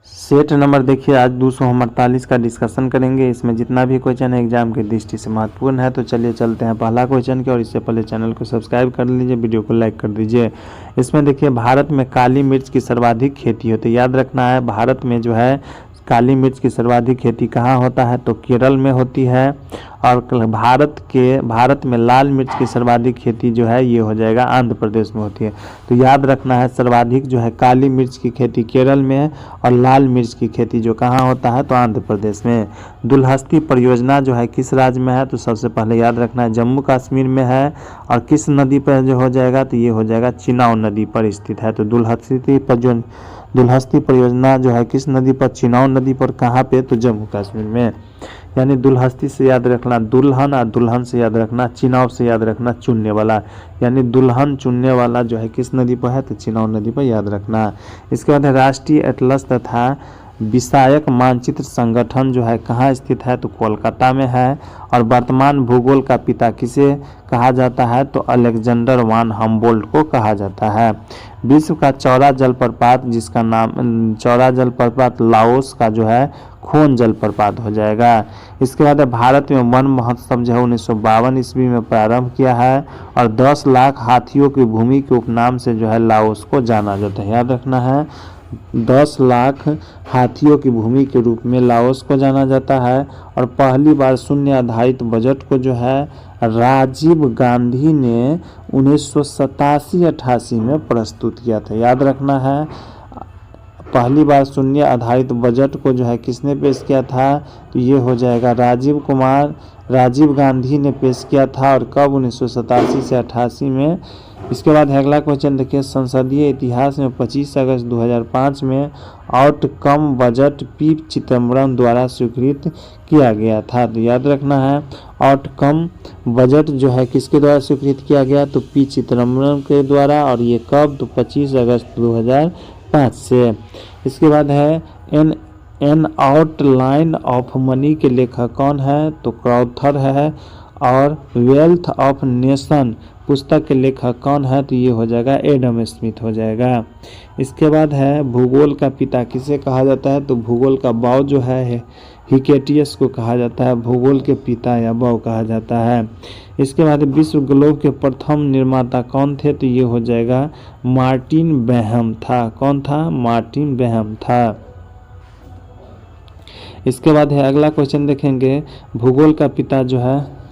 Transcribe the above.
Set number देखिए आज 248 का डिस्कशन करेंगे। इसमें जितना भी क्वेश्चन है एग्जाम की दृष्टि से महत्वपूर्ण है। तो चलिए चलते हैं पहला क्वेश्चन की और इससे पहले चैनल को सब्सक्राइब कर लीजिए, वीडियो को लाइक कर दीजिए। इसमें देखिए भारत में काली मिर्च की सर्वाधिक खेती होती है। याद रखना है भारत में जो है काली मिर्च की सर्वाधिक खेती कहाँ होता है तो केरल में होती है। और भारत में लाल मिर्च की सर्वाधिक खेती जो है ये हो जाएगा आंध्र प्रदेश में होती है। तो याद रखना है सर्वाधिक जो है काली मिर्च की खेती केरल में है और लाल मिर्च की खेती जो कहाँ होता है तो आंध्र प्रदेश में। दुलहस्ती परियोजना जो है किस राज्य में है तो सबसे पहले याद रखना है जम्मू कश्मीर में है। और किस नदी पर जो हो जाएगा तो ये हो जाएगा चिनाब नदी पर स्थित है। तो दुलहस्ती परियोजना जो है किस नदी पर, चिनाब नदी पर। कहाँ पे तो जम्मू कश्मीर में। यानी दुलहस्ती से याद रखना दुल्हन और दुल्हन से याद रखना चिनाब से याद रखना चुनने वाला। यानी दुल्हन चुनने वाला जो है किस नदी पर है तो चिनाब नदी पर याद रखना। इसके बाद है राष्ट्रीय एटलस तथा विषयक मानचित्र संगठन जो है कहाँ स्थित है तो कोलकाता में है। और वर्तमान भूगोल का पिता किसे कहा जाता है तो अलेक्जेंडर वान हम्बोल्ट को कहा जाता है। विश्व का चौड़ा जलप्रपात जिसका नाम चौड़ा जलप्रपात लाओस का जो है खोन जलप्रपात हो जाएगा। इसके बाद भारत में वन महोत्सव जो है 1952 ईस्वी में प्रारंभ किया है। और 10 लाख हाथियों की भूमि के उपनाम से जो है लाओस को जाना जाता है। याद रखना है 10 लाख हाथियों की भूमि के रूप में लाओस को जाना जाता है। और पहली बार शून्य आधारित बजट को जो है राजीव गांधी ने 1987-88 में प्रस्तुत किया था। याद रखना है पहली बार शून्य आधारित बजट को जो है किसने पेश किया था तो ये हो जाएगा राजीव गांधी ने पेश किया था। और कब 1987 से 88 में। इसके बाद अगला क्वेश्चन देखिए संसदीय इतिहास में 25 अगस्त 2005 में आउटकम बजट पी चिदम्बरम द्वारा स्वीकृत किया गया था। तो याद रखना है आउटकम बजट जो है किसके द्वारा स्वीकृत किया गया तो पी चिदम्बरम के द्वारा। और ये कब तो 25 अगस्त 2005 से। इसके बाद है एन आउटलाइन ऑफ मनी के लेखक कौन है तो क्रॉथर है। और वेल्थ ऑफ नेशन पुस्तक के लेखक कौन है तो ये हो जाएगा एडम स्मिथ हो जाएगा। इसके बाद है भूगोल का पिता किसे कहा जाता है तो भूगोल का बाव जो है हिकेटियस को कहा जाता है। भूगोल के पिता या बाव कहा जाता है। इसके बाद विश्व ग्लोब के प्रथम निर्माता कौन थे तो ये हो जाएगा मार्टिन बेहम था। कौन था मार्टिन बेहम था। इसके बाद है अगला क्वेश्चन देखेंगे भूगोल का पिता जो है